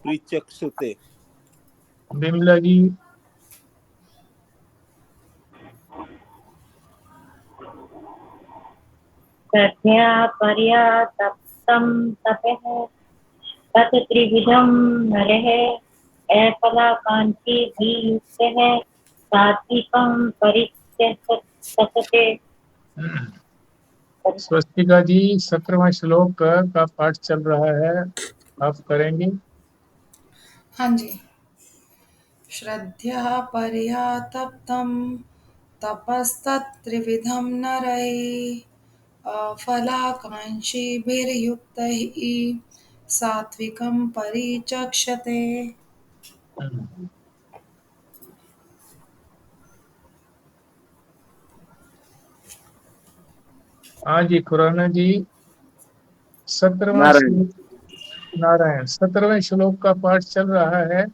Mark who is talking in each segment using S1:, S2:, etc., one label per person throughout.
S1: परिचक्षते।
S2: बिमला जी।
S3: श्रद्धया पर्यातप्तं तपः तत् त्रिविधं नरः अफलाकाङ्क्षिभिर्युक्तः सात्विकं परित्यजते।
S2: स्वस्तिका जी 17वां श्लोक का पाठ चल रहा है, आप करेंगे?
S4: हाँ जी। श्रद्धया पर्यातप्तं तपस्तत्त्रिविधं नरैः अफलाकाङ्क्षिभिर्युक्तैः सात्विकं परिचक्षते।
S2: हाँ जी, खुराना जी 17वां श्लोक, नारायण 17वें श्लोक का पाठ चल रहा है,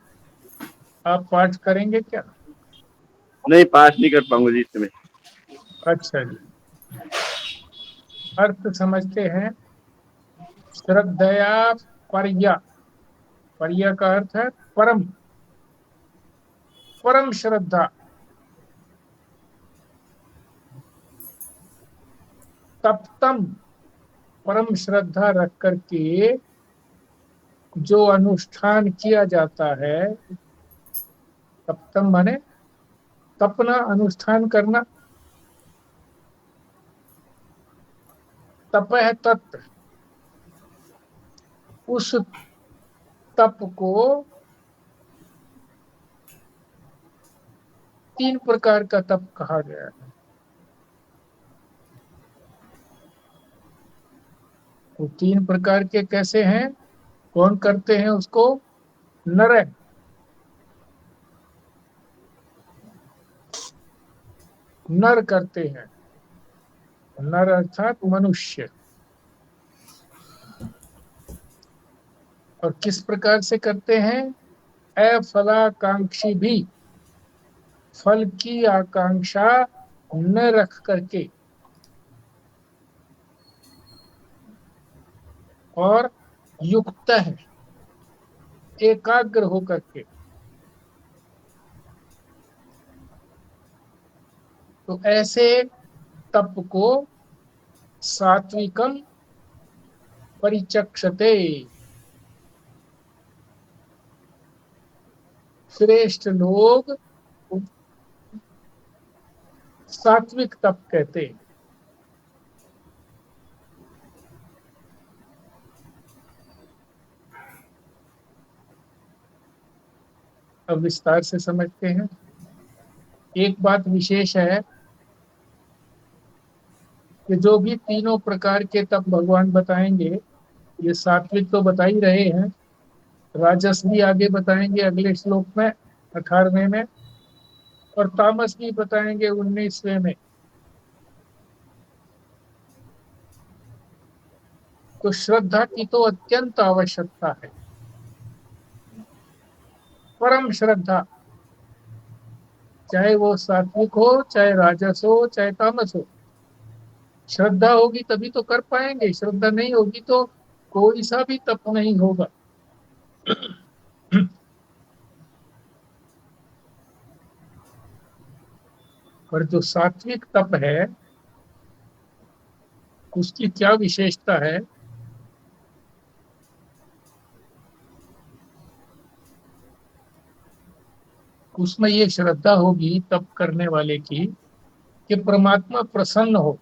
S2: आप पाठ करेंगे क्या?
S5: नहीं, पाठ नहीं कर पाऊंगा जी इसमें।
S2: अच्छा जी, अर्थ समझते हैं। श्रद्धया पर्या, पर्या का अर्थ है परम, परम श्रद्धा। तप्तम, परम श्रद्धा रख करके जो अनुष्ठान किया जाता है, तप्तम माने तपना, अनुष्ठान करना। तप है तत्व, उस तप को 3 प्रकार का तप कहा गया है। वो 3 प्रकार के कैसे हैं, कौन करते हैं उसको? नर, नर करते हैं। नर अर्थात मनुष्य। और किस प्रकार से करते हैं? अफलाकांक्षी भी, फल की आकांक्षा न रख करके और युक्त है, एकाग्र होकर के। तो ऐसे तप को सात्विकम परिचक्षते, श्रेष्ठ लोग सात्विक तप कहते हैं। अब विस्तार से समझते हैं। एक बात विशेष है कि जो भी तीनों प्रकार के तप भगवान बताएंगे, ये सात्विक तो बता ही रहे हैं, राजस भी आगे बताएंगे अगले श्लोक में 18वें में, और तामस भी बताएंगे 19वें में। तो श्रद्धा की तो अत्यंत आवश्यकता है, परम श्रद्धा, चाहे वो सात्विक हो, चाहे राजस हो, चाहे तामस हो। श्रद्धा होगी तभी तो कर पाएंगे, श्रद्धा नहीं होगी तो कोई सा भी तप नहीं होगा। पर जो सात्विक तप है उसकी क्या विशेषता है? उसमें ये श्रद्धा होगी तप करने वाले की कि परमात्मा प्रसन्न हो।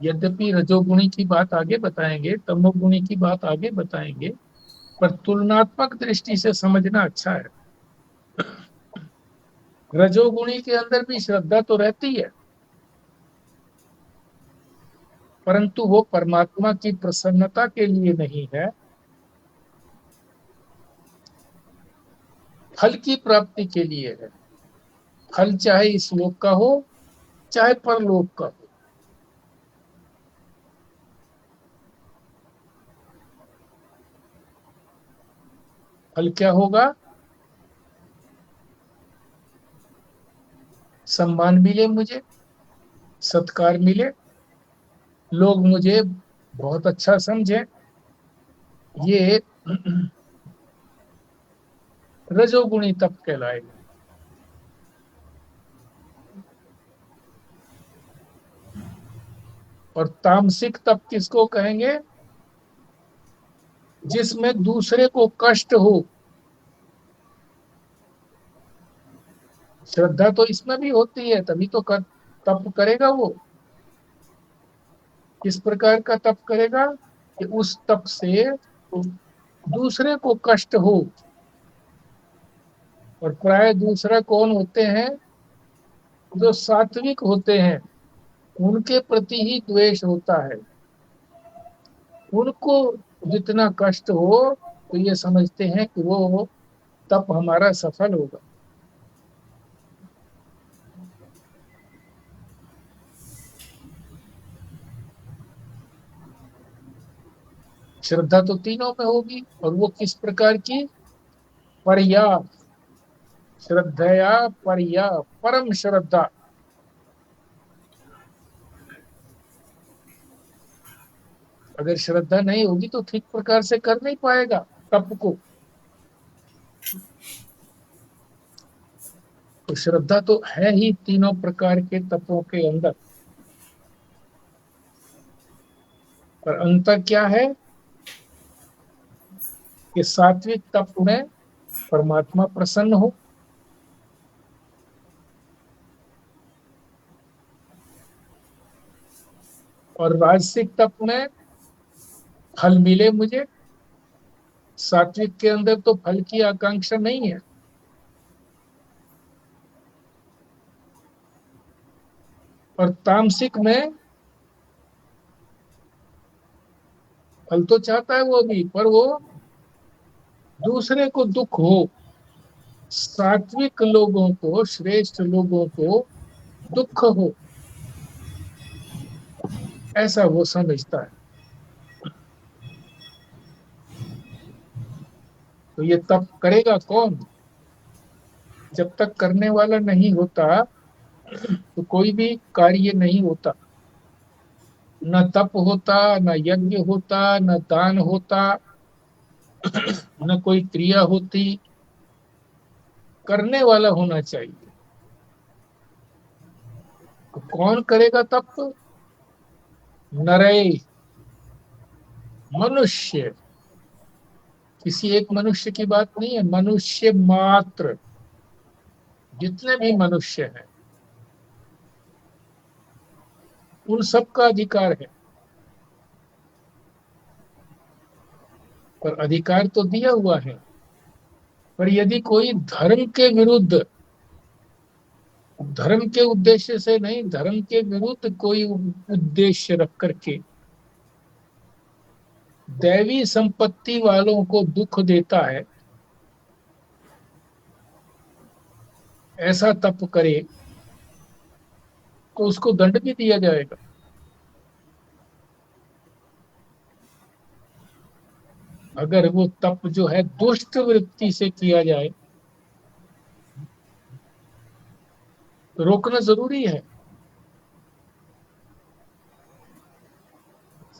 S2: यद्यपि रजोगुणी की बात आगे बताएंगे, तमोगुणी की बात आगे बताएंगे, पर तुलनात्मक दृष्टि से समझना अच्छा है। रजोगुणी के अंदर भी श्रद्धा तो रहती है, परंतु वो परमात्मा की प्रसन्नता के लिए नहीं है, फल की प्राप्ति के लिए है। फल चाहे इस लोक का हो, चाहे परलोक का हो। फल क्या होगा? सम्मान मिले मुझे, सत्कार मिले, लोग मुझे बहुत अच्छा समझे, ये रजोगुणी तप कहलाएगा। और तामसिक तप किसको कहेंगे? जिसमें दूसरे को कष्ट हो। श्रद्धा तो इसमें भी होती है, तभी तो तप करेगा वो। किस प्रकार का तप करेगा कि उस तप से दूसरे को कष्ट हो। और प्राय दूसरा कौन होते हैं? जो सात्विक होते हैं, उनके प्रति ही द्वेष होता है। उनको जितना कष्ट हो तो ये समझते हैं कि वो तप हमारा सफल होगा। श्रद्धा तो तीनों में होगी, और वो किस प्रकार की? परया, श्रद्धया परया, परम श्रद्धा। अगर श्रद्धा नहीं होगी तो ठीक प्रकार से कर नहीं पाएगा तप को। तो श्रद्धा तो है ही तीनों प्रकार के तपों के अंदर। पर अंतर क्या है कि सात्विक तप में परमात्मा प्रसन्न हो, और राजसिक तप में फल मिले मुझे। सात्विक के अंदर तो फल की आकांक्षा नहीं है। और तामसिक में फल तो चाहता है वो भी, पर वो दूसरे को दुख हो। सात्विक लोगों को, श्रेष्ठ लोगों को दुख हो, ऐसा वो समझता है। तो ये तप करेगा कौन? जब तक करने वाला नहीं होता तो कोई भी कार्य नहीं होता। न तप होता, न यज्ञ होता, न दान होता, न कोई क्रिया होती। करने वाला होना चाहिए। तो कौन करेगा तप? नरे, मनुष्य। किसी एक मनुष्य की बात नहीं है, मनुष्य मात्र, जितने भी मनुष्य हैं उन सब का अधिकार है। पर अधिकार तो दिया हुआ है, पर यदि कोई धर्म के विरुद्ध, धर्म के उद्देश्य से नहीं, धर्म के विरुद्ध कोई उद्देश्य रख करके दैवी संपत्ति वालों को दुख देता है, ऐसा तप करे तो उसको दंड भी दिया जाएगा। अगर वो तप जो है दुष्ट वृत्ति से किया जाए तो रोकना जरूरी है।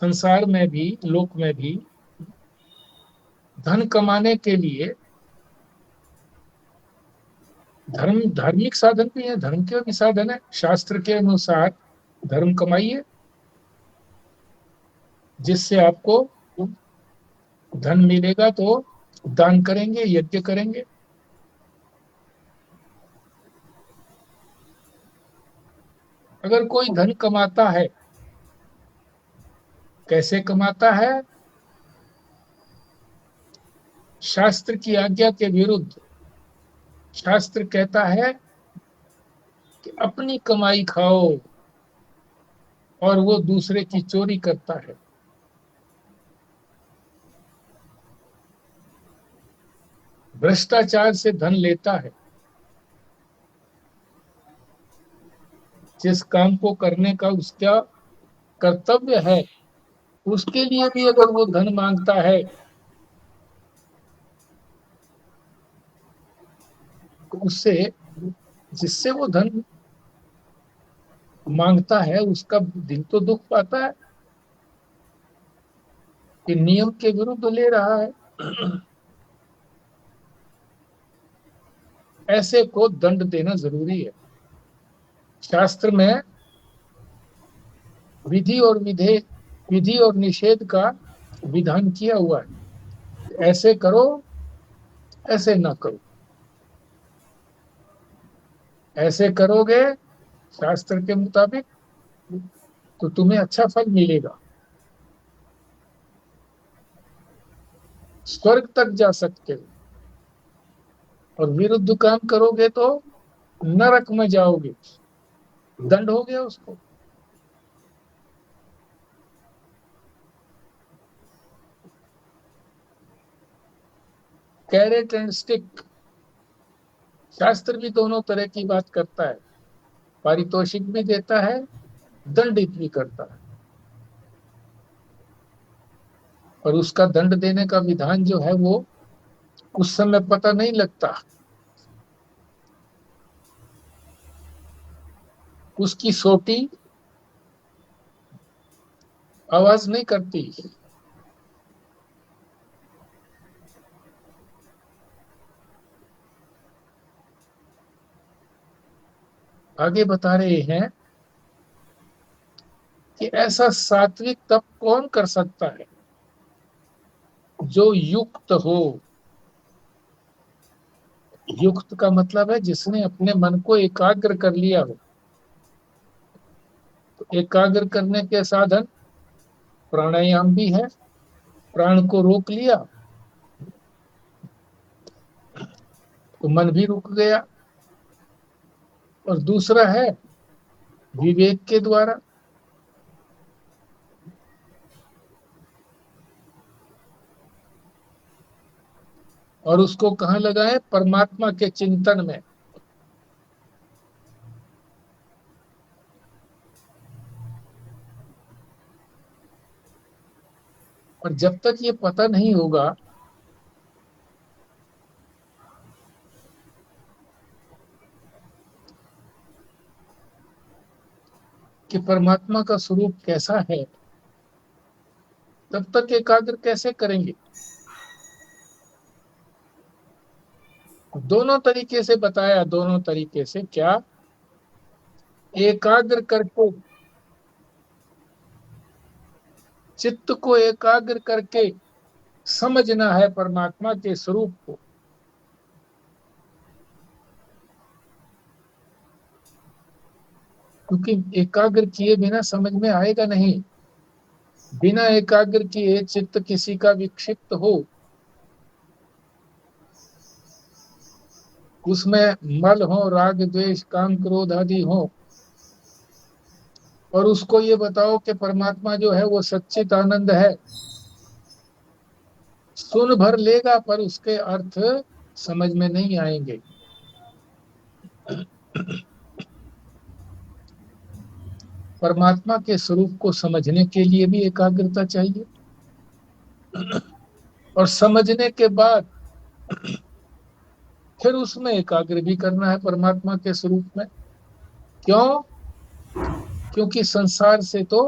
S2: संसार में भी, लोक में भी धन कमाने के लिए धर्म, धार्मिक साधन भी है, धर्म के भी साधन है। शास्त्र के अनुसार धर्म कमाइए, जिससे आपको धन मिलेगा तो दान करेंगे, यज्ञ करेंगे। अगर कोई धन कमाता है, कैसे कमाता है? शास्त्र की आज्ञा के विरुद्ध। शास्त्र कहता है कि अपनी कमाई खाओ, और वो दूसरे की चोरी करता है। भ्रष्टाचार से धन लेता है। जिस काम को करने का उसका कर्तव्य है, उसके लिए भी अगर वो धन मांगता है तो उससे, जिससे वो धन मांगता है, उसका दिल तो दुख पाता है। कि नियम के विरुद्ध ले रहा है, ऐसे को दंड देना जरूरी है। शास्त्र में विधि और निषेध का विधान किया हुआ है, ऐसे करो ऐसे ना करो। ऐसे करोगे शास्त्र के मुताबिक तो तुम्हें अच्छा फल मिलेगा, स्वर्ग तक जा सकते हो, और विरुद्ध काम करोगे तो नरक में जाओगे, दंड हो गया उसको। कैरेट एंड स्टिक, शास्त्र भी दोनों तरह की बात करता है, पारितोषिक भी देता है, दंडित भी करता है। और उसका दंड देने का विधान जो है वो उस समय पता नहीं लगता, उसकी सोटी आवाज नहीं करती। आगे बता रहे हैं कि ऐसा सात्विक तप कौन कर सकता है जो युक्त हो। युक्त का मतलब है जिसने अपने मन को एकाग्र कर लिया हो। तो एकाग्र करने के साधन प्राणायाम भी है, प्राण को रोक लिया तो मन भी रुक गया। और दूसरा है विवेक के द्वारा, और उसको कहाँ लगाए, परमात्मा के चिंतन में। और जब तक ये पता नहीं होगा कि परमात्मा का स्वरूप कैसा है, तब तक एकाग्र कैसे करेंगे। दोनों तरीके से बताया, दोनों तरीके से क्या, एकाग्र करके, चित्त को एकाग्र करके समझना है परमात्मा के स्वरूप को। क्योंकि एकाग्र किए बिना समझ में आएगा नहीं। बिना एकाग्र किए चित्त किसी का विक्षिप्त हो, उसमें मल हो, राग द्वेष काम क्रोध आदि हो, और उसको ये बताओ कि परमात्मा जो है वो सच्चित आनंद है, सुन भर लेगा पर उसके अर्थ समझ में नहीं आएंगे। परमात्मा के स्वरूप को समझने के लिए भी एकाग्रता चाहिए, और समझने के बाद फिर उसमें एकाग्र भी करना है परमात्मा के स्वरूप में। क्यों? क्योंकि संसार से तो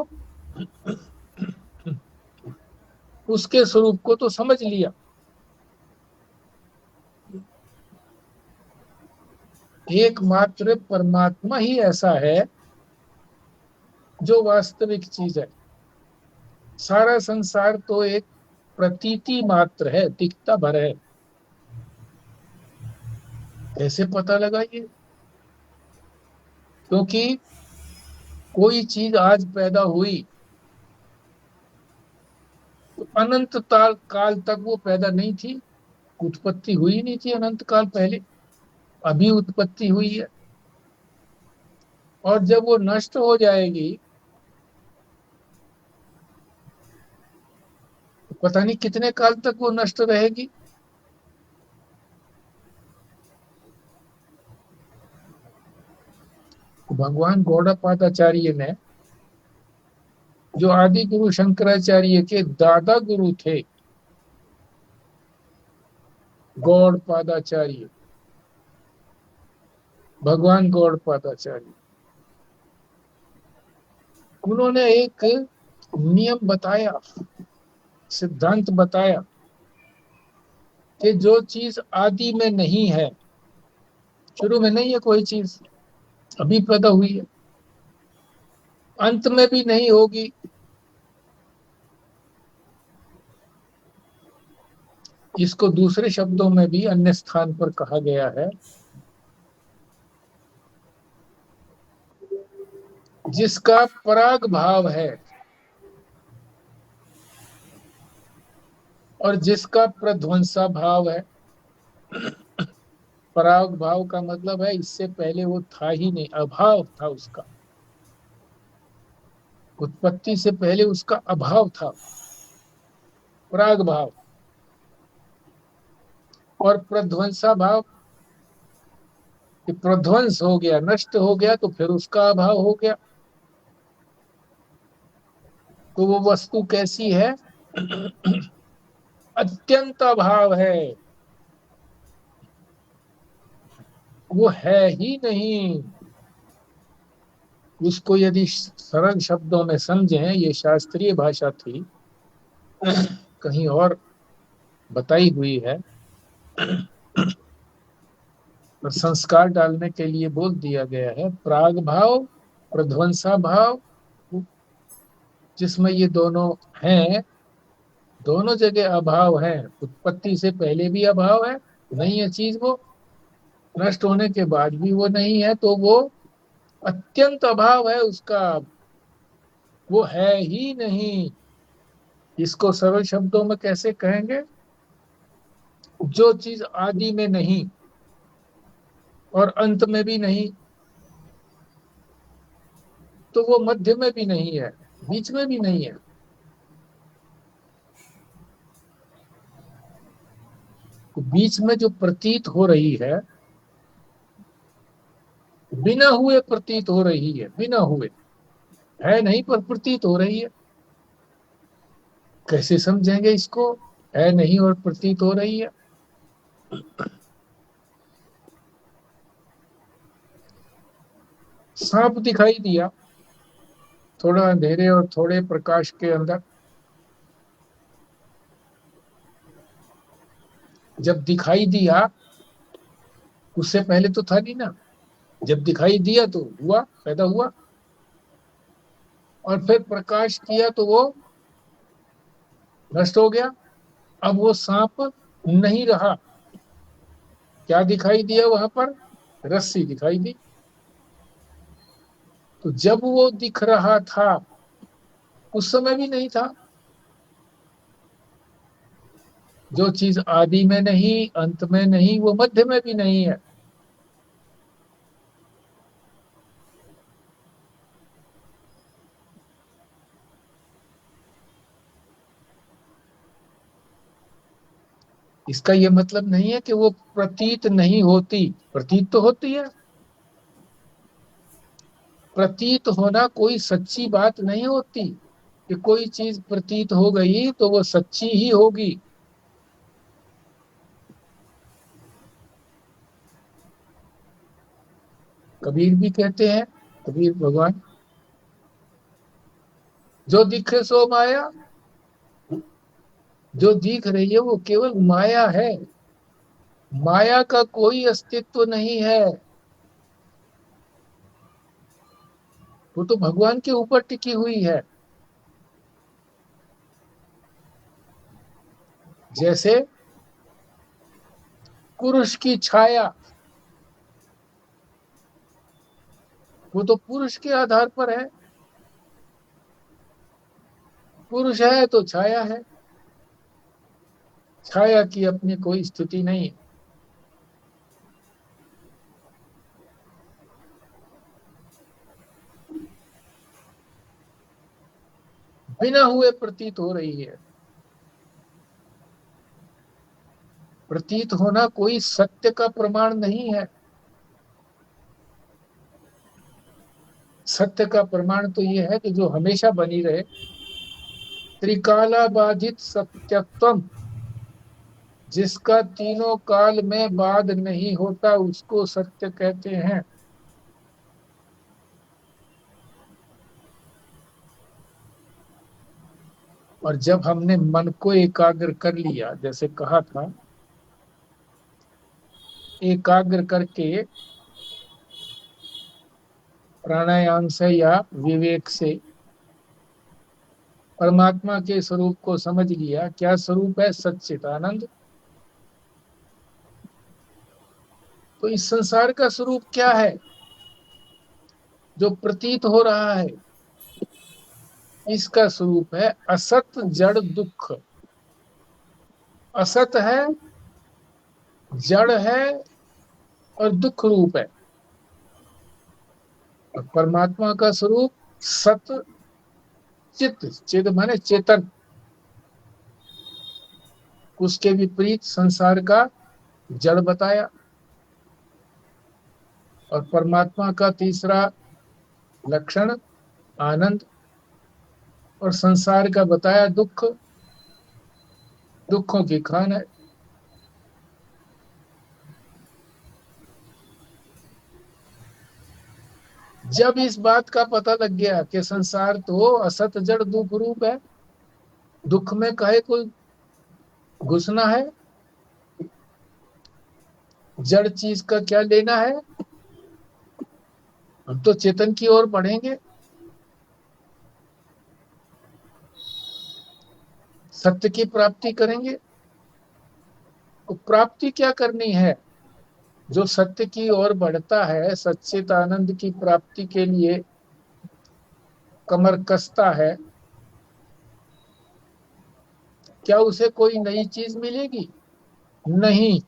S2: उसके स्वरूप को तो समझ लिया। एकमात्र परमात्मा ही ऐसा है जो वास्तविक चीज है। सारा संसार तो एक प्रतीति मात्र है, दिखता भर है। कैसे पता लगाइए? क्योंकि कोई चीज आज पैदा हुई तो अनंत काल तक वो पैदा नहीं थी, उत्पत्ति हुई नहीं थी अनंत काल पहले, अभी उत्पत्ति हुई है। और जब वो नष्ट हो जाएगी तो पता नहीं कितने काल तक वो नष्ट रहेगी। भगवान गौड़पादाचार्य ने, जो आदि गुरु शंकराचार्य के दादा गुरु थे, गौड़पादाचार्य, भगवान गौड़पादाचार्य, उन्होंने एक नियम बताया सिद्धांत बताया कि जो चीज आदि में नहीं है, शुरू में नहीं है कोई चीज, अभी पैदा हुई है, अंत में भी नहीं होगी, इसको दूसरे शब्दों में भी अन्य स्थान पर कहा गया है, जिसका पराग भाव है और जिसका प्रध्वंसा भाव है। पराग भाव का मतलब है इससे पहले वो था ही नहीं, अभाव था उसका, उत्पत्ति से पहले उसका अभाव था, पराग भाव। और प्रध्वंसा भाव, कि प्रध्वंस हो गया, नष्ट हो गया, तो फिर उसका अभाव हो गया। तो वो वस्तु कैसी है? अत्यंत अभाव है, वो है ही नहीं। उसको यदि सरल शब्दों में समझें, ये शास्त्रीय भाषा थी, कहीं और बताई हुई है, और संस्कार डालने के लिए बोल दिया गया है। प्राग भाव, प्रध्वंसा भाव, जिसमें ये दोनों हैं, दोनों जगह अभाव है। उत्पत्ति से पहले भी अभाव है, नहीं है चीज वो, नष्ट होने के बाद भी वो नहीं है, तो वो अत्यंत अभाव है उसका, वो है ही नहीं। इसको सरल शब्दों में कैसे कहेंगे? जो चीज आदि में नहीं और अंत में भी नहीं, तो वो मध्य में भी नहीं है, बीच में भी नहीं है। तो बीच में जो प्रतीत हो रही है, बिना हुए प्रतीत हो रही है, बिना हुए है नहीं पर प्रतीत हो रही है। कैसे समझेंगे इसको? है नहीं और प्रतीत हो रही है। सांप दिखाई दिया, थोड़ा अंधेरे और थोड़े प्रकाश के अंदर, जब दिखाई दिया, उससे पहले तो था नहीं ना, जब दिखाई दिया तो हुआ, पैदा हुआ, और फिर प्रकाश किया तो वो नष्ट हो गया। अब वो सांप नहीं रहा, क्या दिखाई दिया वहां पर? रस्सी दिखाई दी। तो जब वो दिख रहा था, उस समय भी नहीं था। जो चीज आदि में नहीं, अंत में नहीं, वो मध्य में भी नहीं है। इसका ये मतलब नहीं है कि वो प्रतीत नहीं होती, प्रतीत तो होती है। प्रतीत होना कोई सच्ची बात नहीं होती, कि कोई चीज प्रतीत हो गई तो वो सच्ची ही होगी। कबीर भी कहते हैं, कबीर भगवान, जो दिखे सो माया, जो दिख रही है वो केवल माया है, माया का कोई अस्तित्व नहीं है। वो तो भगवान के ऊपर टिकी हुई है। जैसे पुरुष की छाया, वो तो पुरुष के आधार पर है, पुरुष है तो छाया है, छाया की अपनी कोई स्थिति नहीं है। बिना हुए प्रतीत हो रही है। प्रतीत होना कोई सत्य का प्रमाण नहीं है। सत्य का प्रमाण तो यह है कि जो हमेशा बनी रहे, त्रिकाला बाधित सत्यत्वम, जिसका तीनों काल में बाध नहीं होता, उसको सत्य कहते हैं। और जब हमने मन को एकाग्र कर लिया, जैसे कहा था, एकाग्र करके प्राणायाम से या विवेक से परमात्मा के स्वरूप को समझ लिया। क्या स्वरूप है? सच्चिदानंद। तो इस संसार का स्वरूप क्या है जो प्रतीत हो रहा है? इसका स्वरूप है असत जड़ दुख। असत है, जड़ है और दुख रूप है। और परमात्मा का स्वरूप सत चित। चित माने चेतन। उसके विपरीत संसार का जड़ बताया। और परमात्मा का तीसरा लक्षण आनंद। और संसार का बताया दुख, दुखों की खान है। जब इस बात का पता लग गया कि संसार तो असत जड़ दुख रूप है, दुख में काहे को घुसना है, जड़ चीज का क्या लेना है, हम तो चेतन की ओर बढ़ेंगे, सत्य की प्राप्ति करेंगे। तो प्राप्ति क्या करनी है? जो सत्य की ओर बढ़ता है, सच्चित आनंद की प्राप्ति के लिए कमर कसता है, क्या उसे कोई नई चीज मिलेगी? नहीं,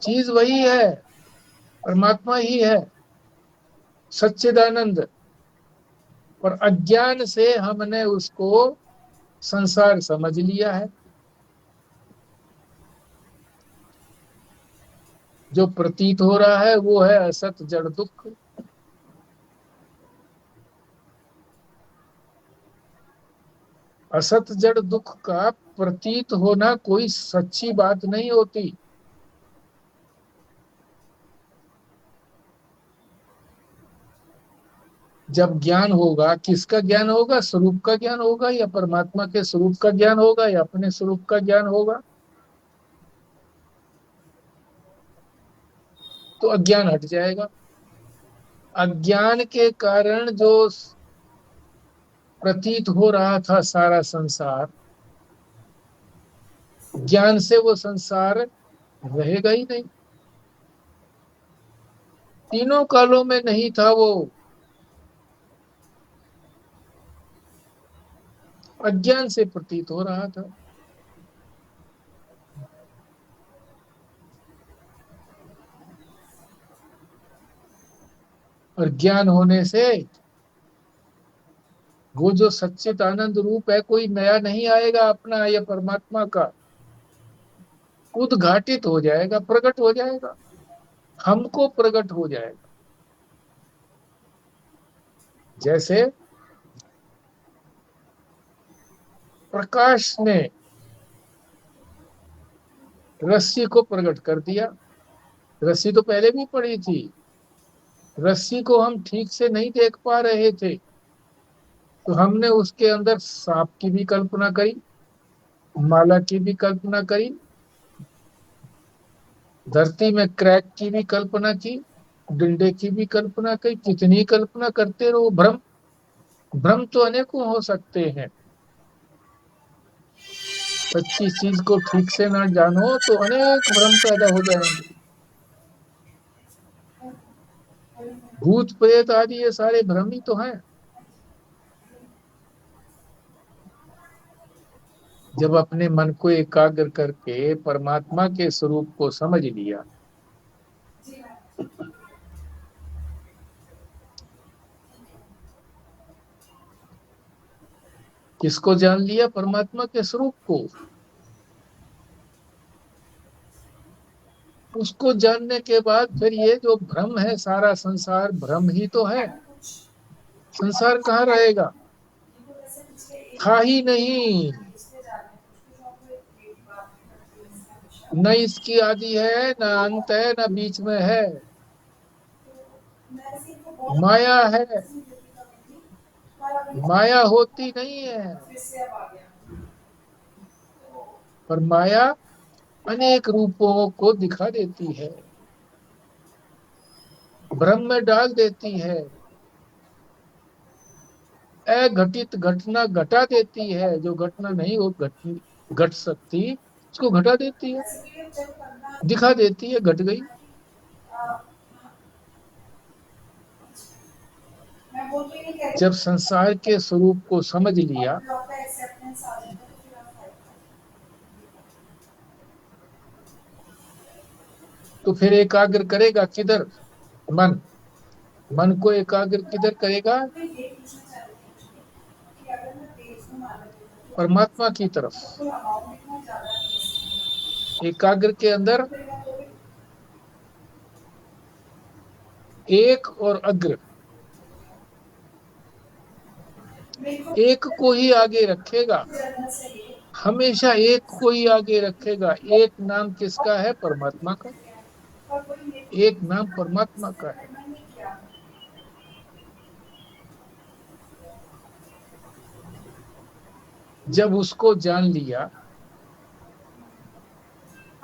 S2: चीज वही है, परमात्मा ही है, सच्चिदानंद। और अज्ञान से हमने उसको संसार समझ लिया है। जो प्रतीत हो रहा है वो है असत जड़ दुख। असत जड़ दुख का प्रतीत होना कोई सच्ची बात नहीं होती। जब ज्ञान होगा, किसका ज्ञान होगा? स्वरूप का ज्ञान होगा, या परमात्मा के स्वरूप का ज्ञान होगा, या अपने स्वरूप का ज्ञान होगा, तो अज्ञान हट जाएगा। अज्ञान के कारण जो प्रतीत हो रहा था सारा संसार, ज्ञान से वो संसार रहेगा ही नहीं। तीनों कालों में नहीं था वो, अज्ञान से प्रतीत हो रहा था। और ज्ञान होने से वो जो सच्चित आनंद रूप है, कोई नया नहीं आएगा अपना या परमात्मा का, उद्घाटित हो जाएगा, प्रकट हो जाएगा, हमको प्रकट हो जाएगा। जैसे प्रकाश ने रस्सी को प्रकट कर दिया। रस्सी तो पहले भी पड़ी थी, रस्सी को हम ठीक से नहीं देख पा रहे थे, तो हमने उसके अंदर सांप की भी कल्पना करी, माला की भी कल्पना करी, धरती में क्रैक की भी कल्पना की, डंडे की भी कल्पना की। कितनी कल्पना करते रहो, भ्रम भ्रम तो अनेकों हो सकते हैं। सच्ची चीज को ठीक से ना जानो तो अनेक भ्रम पैदा हो जाएंगे। भूत प्रेत आदि ये सारे भ्रम ही तो हैं। जब अपने मन को एकाग्र करके परमात्मा के स्वरूप को समझ लिया, किसको जान लिया? परमात्मा के स्वरूप को। उसको जानने के बाद फिर ये जो भ्रम है, सारा संसार भ्रम ही तो है। संसार कहाँ रहेगा? था ही नहीं। न इसकी आदि है, न अंत है, न बीच में है, माया है। माया होती नहीं है, पर माया अनेक रूपों को दिखा देती है, भ्रम में डाल देती है, अघटित घटना घटा देती है, जो घटना नहीं हो घट सकती उसको घटा देती है, दिखा देती है घट गई। जब संसार के स्वरूप को समझ लिया तो फिर एकाग्र करेगा किधर? मन को एकाग्र किधर करेगा? परमात्मा की तरफ। एकाग्र के अंदर एक और अग्र, एक को ही आगे रखेगा, हमेशा एक को ही आगे रखेगा। एक नाम किसका है? परमात्मा का। एक नाम परमात्मा का है। जब उसको जान लिया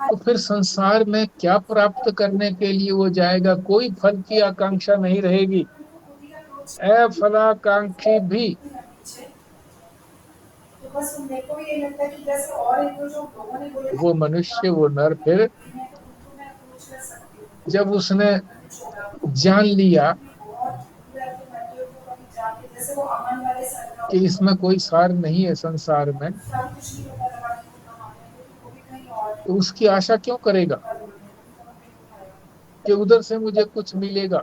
S2: तो फिर संसार में क्या प्राप्त करने के लिए वो जाएगा? कोई फल की आकांक्षा नहीं रहेगी। अफलाकांक्षी भी वो मनुष्य, वो नर, फिर जब उसने जान लिया कि इसमें कोई सार नहीं है संसार में, तो उसकी आशा क्यों करेगा कि उधर से मुझे कुछ मिलेगा?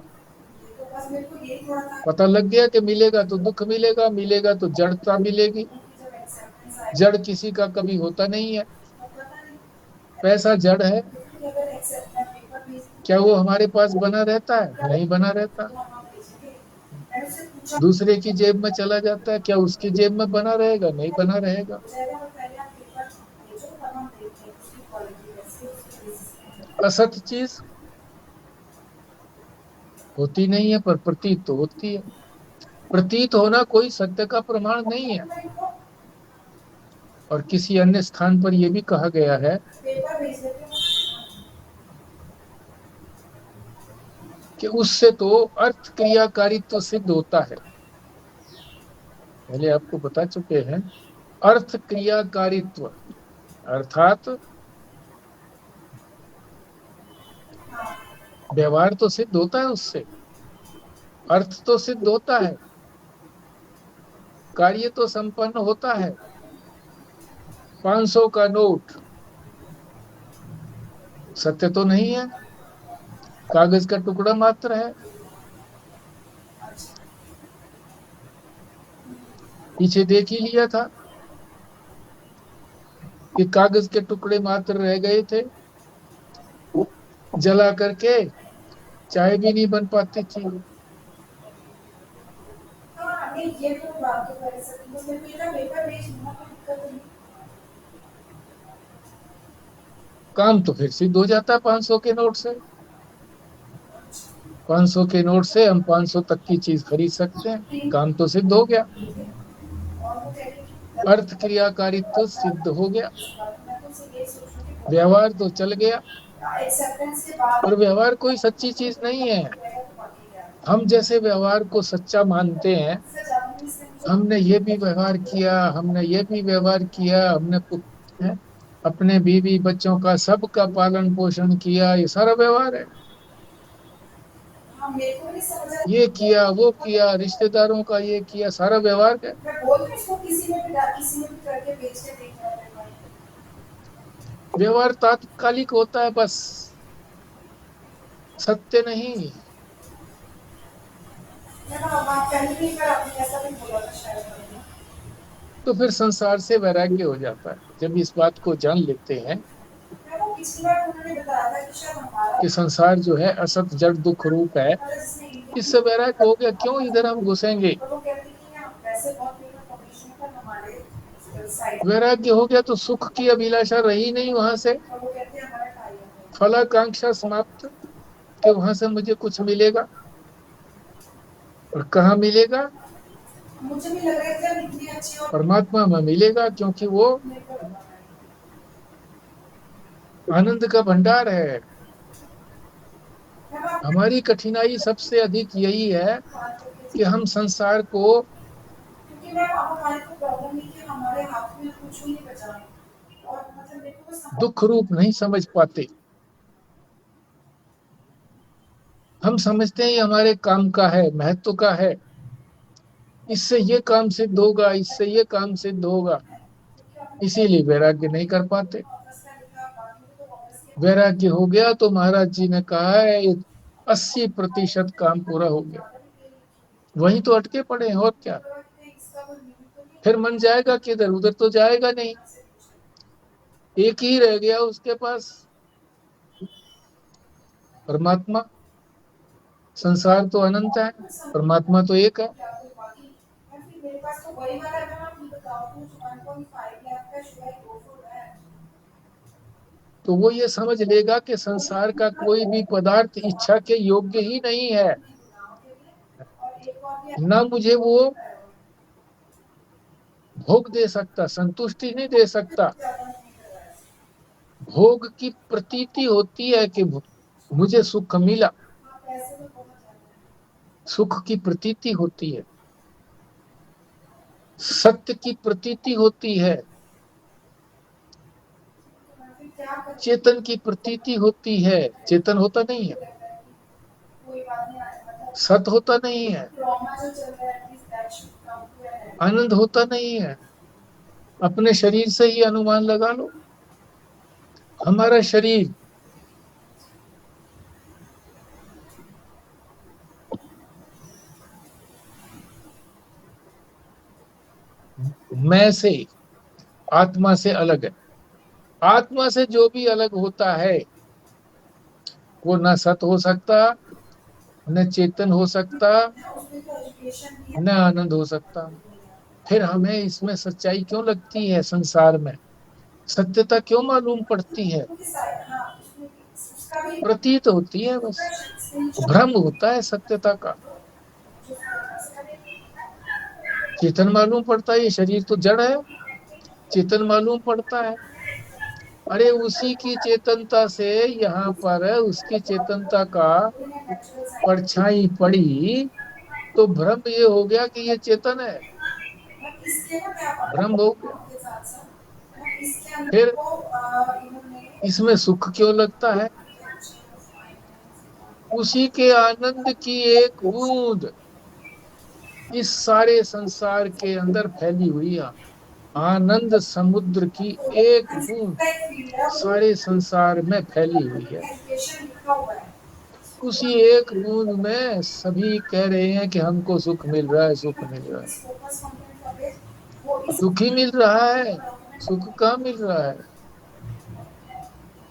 S2: पता लग गया कि मिलेगा तो दुख मिलेगा, मिलेगा तो जड़ता मिलेगी। जड़ किसी का कभी होता नहीं है। पैसा जड़ है, क्या वो हमारे पास बना रहता है? नहीं बना रहता। दूसरे की जेब में चला जाता है, क्या उसकी जेब में बना रहेगा? नहीं बना रहेगा। असत चीज होती नहीं है, पर प्रतीत तो होती है। प्रतीत होना कोई सत्य का प्रमाण नहीं है। और किसी अन्य स्थान पर यह भी कहा गया है कि उससे तो अर्थ क्रियाकारित्व सिद्ध होता है। पहले आपको बता चुके हैं, अर्थ क्रियाकारित्व अर्थात व्यवहार तो सिद्ध होता है उससे, अर्थ तो सिद्ध होता है, कार्य तो संपन्न होता है। 500 का नोट सत्य तो नहीं है, कागज का टुकड़ा मात्र है। पीछे देख ही लिया था कि कागज के टुकड़े मात्र रह गए थे, जला करके चाय भी नहीं बन पाती थी। काम तो फिर सिद्ध हो जाता है 500 के नोट से। 500 के नोट से हम 500 तक की चीज खरीद सकते हैं, काम तो सिद्ध हो गया। अर्थ क्रियाकारित्व सिद्ध हो गया, व्यवहार तो चल गया। और व्यवहार कोई सच्ची चीज नहीं है। हम जैसे व्यवहार को सच्चा मानते हैं, हमने ये भी व्यवहार किया, हमने ये भी व्यवहार किया, हमने अपने बीवी बच्चों का सबका पालन पोषण किया, ये सारा व्यवहार है। ये किया, वो किया, रिश्तेदारों का ये किया, सारा व्यवहार है। व्यवहार तात्कालिक होता है बस, सत्य नहीं। तो फिर संसार से वैराग्य हो जाता है। जब इस बात को जान लेते हैं कि संसार जो है असत जड़ दुख रूप है, इससे वैराग्य हो गया। क्यों इधर हम घुसेंगे? वैराग्य हो गया तो सुख की अभिलाषा रही नहीं वहां से, फलाकांक्षा समाप्त कि वहां से मुझे कुछ मिलेगा। और कहाँ मिलेगा?
S4: मुझे भी लग रहा है कि इतनी अच्छी और
S2: परमात्मा में मिलेगा, क्योंकि वो आनंद का भंडार है। हमारी कठिनाई सबसे अधिक यही है कि हम संसार को
S4: क्योंकि मैं हमारे को प्रॉब्लम नहीं कि हमारे हाथ में कुछ नहीं बचा है और मतलब मेरे को समझ
S2: दुख रूप नहीं समझ पाते। हम समझते हैं ये हमारे काम का है, महत्व का है, इससे ये काम सिद्ध होगा, इससे ये काम सिद्ध होगा, इसीलिए वैराग्य नहीं कर पाते।
S4: वापस का लिखा बाकी तो वापस के
S2: वैराग्य हो गया तो महाराज जी ने कहा है 80% काम पूरा हो गया। वहीं तो अटके पड़े हैं, और क्या।
S4: इसका कोई मीनिंग तो नहीं
S2: फिर मन जाएगा किधर, उधर तो जाएगा नहीं। एक ही रह गया उसके पास, परमात्मा। संसार तो अनंत है, परमात्मा तो एक है।
S4: क्या कोई बाकी या फिर मेरे पास तो वही वाला है ना कि बताओ तो 1.5 लाख का शुगर दो फुट है
S2: तो वो ये समझ लेगा कि संसार का कोई भी पदार्थ इच्छा के योग्य ही नहीं है।
S4: और एक और भी
S2: ना मुझे वो भोग दे सकता, संतुष्टि नहीं दे सकता। भोग की प्रतीति होती है कि मुझे सुख मिला,
S4: पैसे तो बहुत ज्यादा है
S2: सुख की प्रतीति होती है, सत्य की प्रतीति होती है,
S4: तो मैं फिर क्या कर
S2: चेतन की प्रतीति होती है। चेतन होता नहीं है,
S4: कोई बात नहीं मतलब
S2: सत होता नहीं है,
S4: ट्रॉमा जो चल रहा है at least that should come to an end
S2: आनंद होता नहीं है। अपने शरीर से ही अनुमान लगा लो। हमारा शरीर मैं से, आत्मा से अलग है। आत्मा से जो भी अलग होता है वो न सत हो सकता, न चेतन हो सकता,
S4: उसमें तो एजुकेशन भी
S2: न आनंद हो सकता। फिर हमें इसमें सच्चाई क्यों लगती है? संसार में सत्यता क्यों मालूम पड़ती है?
S4: हाँ उसमें उसका भी
S2: प्रतीत होती है बस,
S4: स्क्रीनशॉट
S2: भ्रम होता है सत्यता का। चेतन मालूम पड़ता है, ये शरीर तो जड़ है, चेतन मालूम पड़ता है। अरे उसी की चेतनता से यहाँ पर उसकी चेतनता का परछाई पड़ी, तो भ्रम ये हो गया कि ये चेतन है,
S4: इसके ना क्या बात
S2: भ्रम हो गया।
S4: के साथ साथ इसके अंदर
S2: फिर
S4: को इन्होंने
S2: इसमें सुख क्यों लगता है? उसी के आनंद की एक बूंद इस सारे संसार के अंदर फैली हुई है। आनंद समुद्र की एक बूंद सारे संसार में फैली हुई है।
S4: एजुकेशन लिखा हुआ है
S2: उसी एक बूंद में सभी कह रहे हैं कि हमको सुख मिल रहा है, सुख मिल रहा है।
S4: इस फोकस कंटेंट का पेज वो इस
S2: दुख ही मिल रहा है, सुख कहाँ मिल रहा है?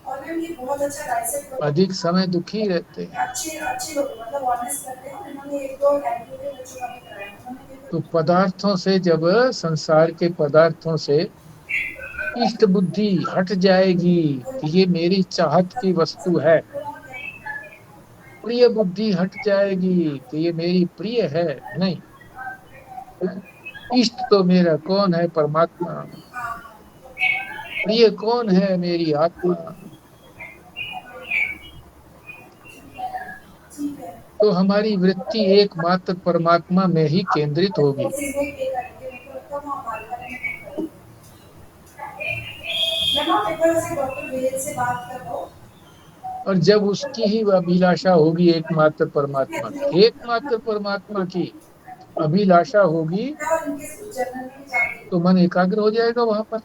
S4: और मैम ये बहुत अच्छा डाइसेक्ट
S2: अधिक समय दुखी रहते हैं।
S4: अच्छे अच्छे लोग मतलब ऑनेस्ट करते हैं इन्होंने एक दो एडवोकेट बच्चों का भी कराया उन्होंने
S2: तो पदार्थों से, जब संसार के पदार्थों से इष्ट बुद्धि हट जाएगी कि ये मेरी चाहत की वस्तु है, प्रिय बुद्धि हट जाएगी कि ये मेरी प्रिय है, नहीं, इष्ट तो मेरा कौन है? परमात्मा। प्रिय कौन है? मेरी आत्मा। तो हमारी वृत्ति एकमात्र परमात्मा में ही केंद्रित होगी। और जब उसकी ही अभिलाषा होगी एकमात्र परमात्मा की, एकमात्र परमात्मा की अभिलाषा होगी, तो मन एकाग्र हो जाएगा वहां पर।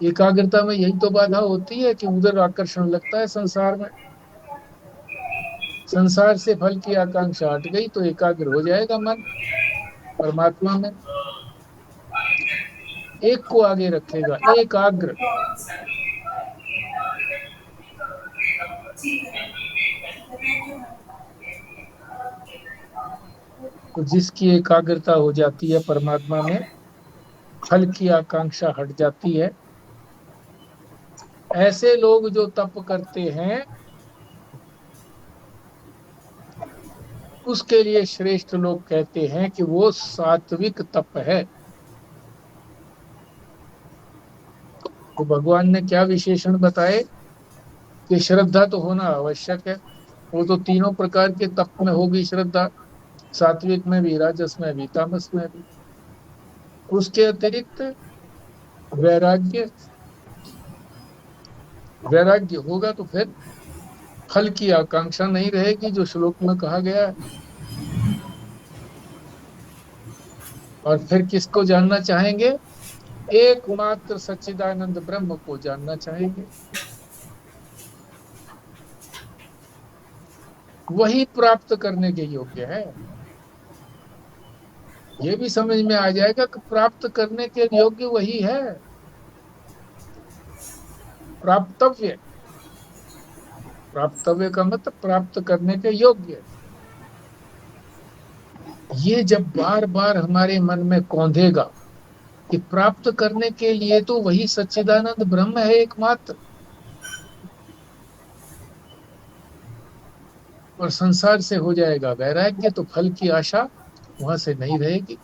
S2: एकाग्रता में यही तो बाधा होती है कि उधर आकर्षण लगता है संसार में। संसार से फल की आकांक्षा हट गई तो एकाग्र हो जाएगा मन परमात्मा में, एक को आगे रखेगा, एकाग्र। तो जिसकी एकाग्रता हो जाती है परमात्मा में, फल की आकांक्षा हट जाती है। ऐसे लोग जो तप करते हैं उसके लिए श्रेष्ठ लोग कहते हैं कि वो सात्विक तप है। तो भगवान ने क्या विशेषण बताए कि श्रद्धा तो होना आवश्यक है। वो तो तीनों प्रकार के तप में होगी श्रद्धा, सात्विक में भी, राजस में भी, तामस में भी। उसके अतिरिक्त वैराग्य, वैराग्य होगा तो फिर फल की आकांक्षा नहीं रहेगी, जो श्लोक में कहा गया है। और फिर किसको जानना चाहेंगे? एकमात्र सच्चिदानंद ब्रह्म को जानना चाहेंगे। वही प्राप्त करने के योग्य है। ये भी समझ में आ जाएगा कि प्राप्त करने के योग्य वही है, प्राप्तव्य। प्राप्तव्य का मतलब प्राप्त करने के योग्य। ये जब बार बार हमारे मन में कौंधेगा कि प्राप्त करने के लिए तो वही सच्चिदानंद ब्रह्म है एकमात्र, और संसार से हो जाएगा वैराग्य, तो फल की आशा वहां से नहीं रहेगी।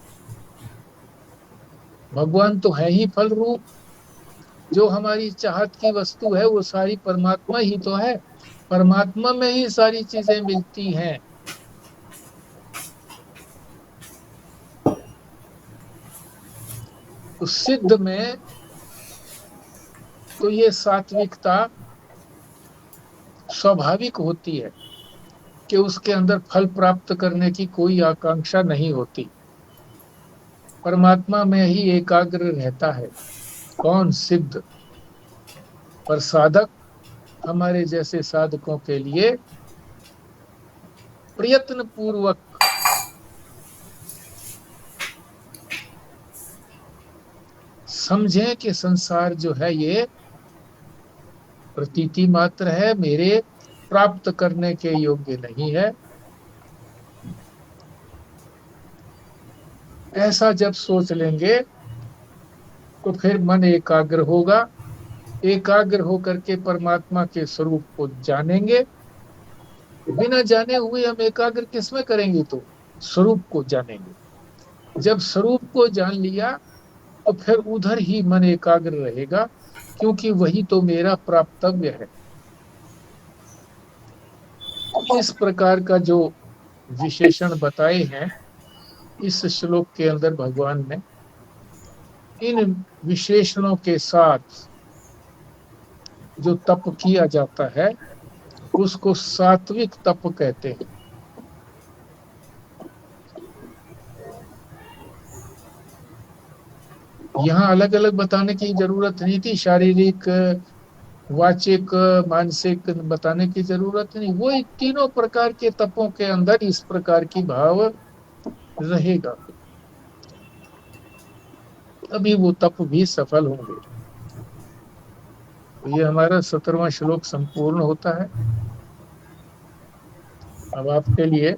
S2: भगवान तो है ही फल रूप। जो हमारी चाहत की वस्तु है वो सारी परमात्मा ही तो है। परमात्मा में ही सारी चीजें मिलती हैं। तो सिद्ध में तो ये सात्विकता स्वाभाविक होती है कि उसके अंदर फल प्राप्त करने की कोई आकांक्षा नहीं होती। परमात्मा में ही एकाग्र रहता है। कौन? सिद्ध। पर साधक, हमारे जैसे साधकों के लिए प्रयत्न पूर्वक समझें कि संसार जो है ये प्रतीति मात्र है, मेरे प्राप्त करने के योग्य नहीं है। ऐसा जब सोच लेंगे तो फिर मन एकाग्र होगा। एकाग्र होकर के परमात्मा के स्वरूप को जानेंगे। बिना जाने हुए हम एकाग्र किसमें करेंगे? तो स्वरूप को जानेंगे। जब स्वरूप को जान लिया तो फिर उधर ही मन एकाग्र रहेगा, क्योंकि वही तो मेरा प्राप्तव्य है। इस प्रकार का जो विशेषण बताए हैं इस श्लोक के अंदर भगवान ने, इन विशेषणों के साथ जो तप किया जाता है उसको सात्विक तप कहते हैं। यहाँ अलग अलग बताने की जरूरत नहीं थी, शारीरिक, वाचिक, मानसिक बताने की जरूरत नहीं। वो तीनों प्रकार के तपों के अंदर इस प्रकार की भाव रहेगा, तभी वो तप भी सफल होंगे। तो ये हमारा 17वां श्लोक संपूर्ण होता है। अब आपके लिए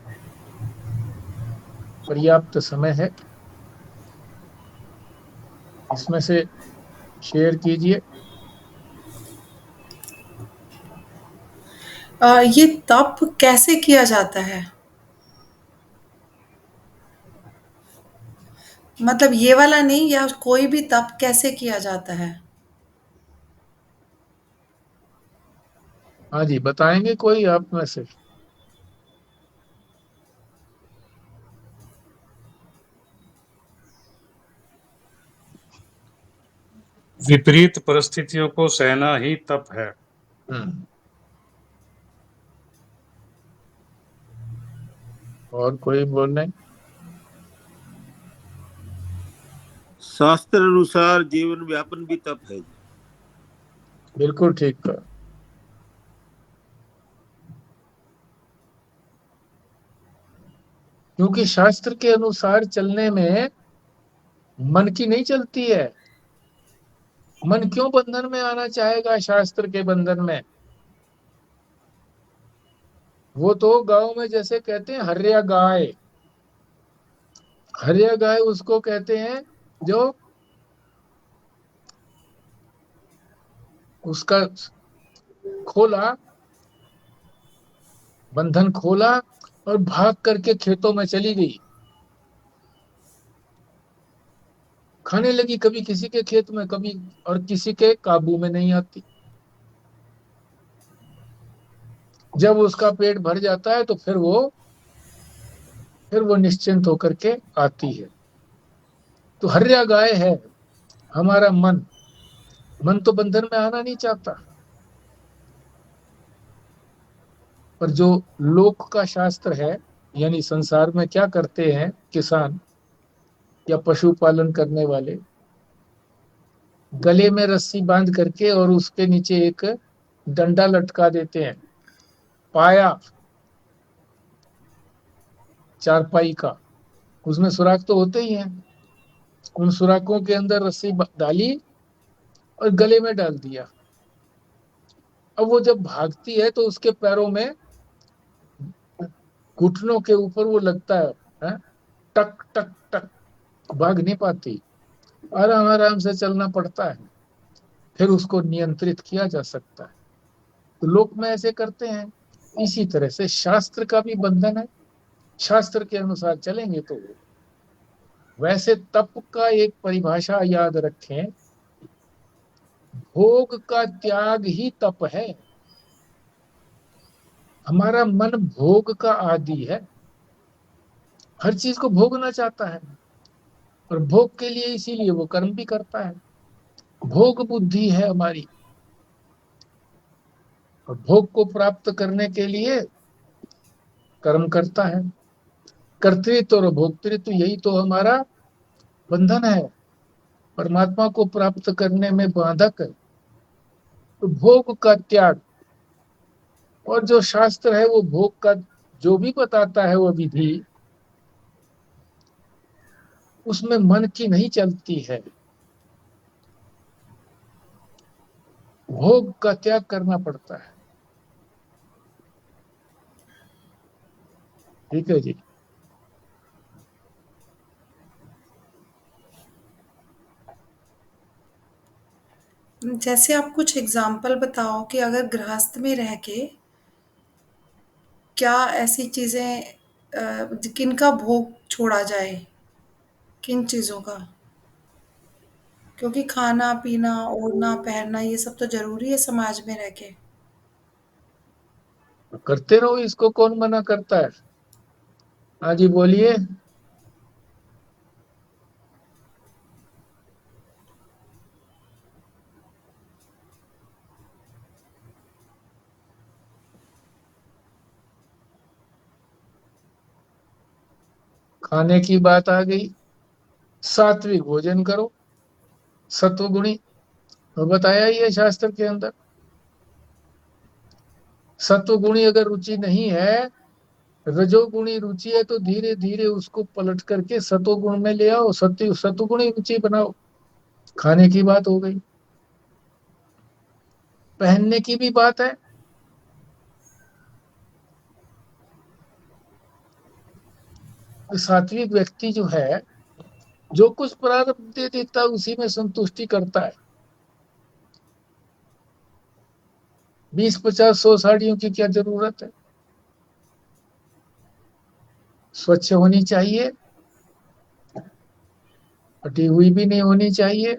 S2: पर्याप्त समय है, इसमें से शेयर कीजिए।
S4: ये तप कैसे किया जाता है? मतलब ये वाला नहीं, या कोई भी तप कैसे किया जाता है?
S2: हाँ जी, बताएंगे कोई आप में से?
S1: विपरीत परिस्थितियों को सहना ही तप है।
S2: और कोई बोल रहे?
S5: शास्त्र अनुसार जीवन व्यापन भी तप है।
S2: बिल्कुल ठीक कहा। क्योंकि शास्त्र के अनुसार चलने में मन की नहीं चलती है। मन क्यों बंधन में आना चाहेगा शास्त्र के बंधन में? वो तो गांव में जैसे कहते हैं हर्या गाय, हर्या गाय उसको कहते हैं जो उसका खोला, बंधन खोला और भाग करके खेतों में चली गई, खाने लगी, कभी किसी के खेत में, कभी और किसी के काबू में नहीं आती। जब उसका पेट भर जाता है तो फिर वो निश्चिंत होकर के आती है। तो हर्या गाय है हमारा मन। मन तो बंधन में आना नहीं चाहता, पर जो लोक का शास्त्र है, यानी संसार में क्या करते हैं किसान या पशुपालन करने वाले, गले में रस्सी बांध करके और उसके नीचे एक डंडा लटका देते हैं, पाया चारपाई का, उसमें सुराख तो होते ही हैं। उन सुराखों के अंदर रस्सी डाली और गले में डाल दिया। अब वो जब भागती है तो उसके पैरों में, घुटनों के ऊपर वो लगता है, टक टक टक, भाग नहीं पाती, आराम आराम से चलना पड़ता है, फिर उसको नियंत्रित किया जा सकता है। तो लोक में ऐसे करते हैं। इसी तरह से शास्त्र का भी बंधन है, शास्त्र के अनुसार चलेंगे तो। वैसे तप का एक परिभाषा याद रखें, भोग का त्याग ही तप है। हमारा मन भोग का आदी है, हर चीज को भोगना चाहता है, और भोग के लिए इसीलिए वो कर्म भी करता है। भोग बुद्धि है हमारी, और भोग को प्राप्त करने के लिए कर्म करता है। कर्तृत्व और भोक्तृत्व, यही तो हमारा बंधन है, परमात्मा को प्राप्त करने में बाधक है। तो भोग का त्याग, और जो शास्त्र है वो भोग का जो भी बताता है वो विधि, उसमें मन की नहीं चलती है। भोग का त्याग करना पड़ता है। ठीक है जी।
S4: जैसे आप कुछ एग्जाम्पल बताओ कि अगर गृहस्थ में रह के क्या ऐसी चीजें किनका भोग छोड़ा जाए, किन चीजों का? क्योंकि खाना पीना ओढ़ना पहनना ये सब तो जरूरी है समाज में रह के।
S2: करते रहो, इसको कौन मना करता है। हाँ जी बोलिए। खाने की बात आ गई, सात्विक भोजन करो, सत्वगुणी, तो बताया ही है शास्त्र के अंदर। सत्वगुणी अगर रुचि नहीं है, रजोगुणी रुचि है, तो धीरे धीरे उसको पलट करके सतोगुण में ले आओ, सतुगुणी रुचि बनाओ। खाने की बात हो गई, पहनने की भी बात है। सात्विक व्यक्ति जो है, जो कुछ प्रारब्ध दे देता है उसी में संतुष्टि करता है। 20, 50, 100 साड़ियों की क्या जरूरत है। स्वच्छ होनी चाहिए, फटी हुई भी नहीं होनी चाहिए।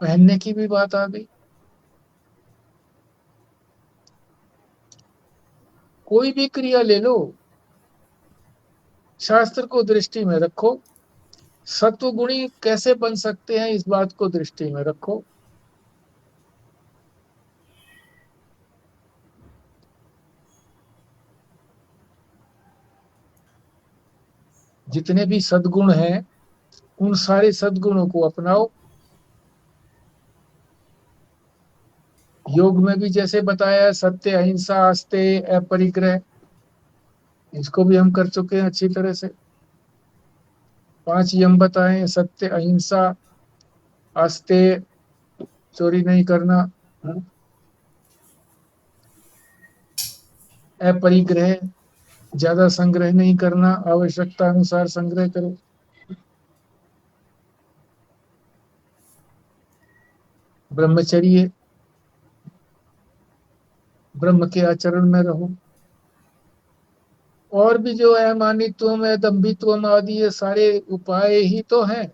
S2: पहनने की भी बात आ गई। कोई भी क्रिया ले लो, शास्त्र को दृष्टि में रखो, सत्वगुणी कैसे बन सकते हैं इस बात को दृष्टि में रखो। जितने भी सद्गुण हैं उन सारे सद्गुणों को अपनाओ। योग में भी जैसे बताया, सत्य, अहिंसा, आस्ते, अपरिग्रह, इसको भी हम कर चुके हैं अच्छी तरह से। 5 यम बताए, सत्य, अहिंसा, आस्ते, चोरी नहीं करना, अपरिग्रह, ज्यादा संग्रह नहीं करना, आवश्यकता अनुसार संग्रह करो। ब्रह्मचर्य, ब्रह्म के आचरण में रहो। और भी जो है मानित्वम है, दम्भित्वम आदि, ये सारे उपाय ही तो हैं,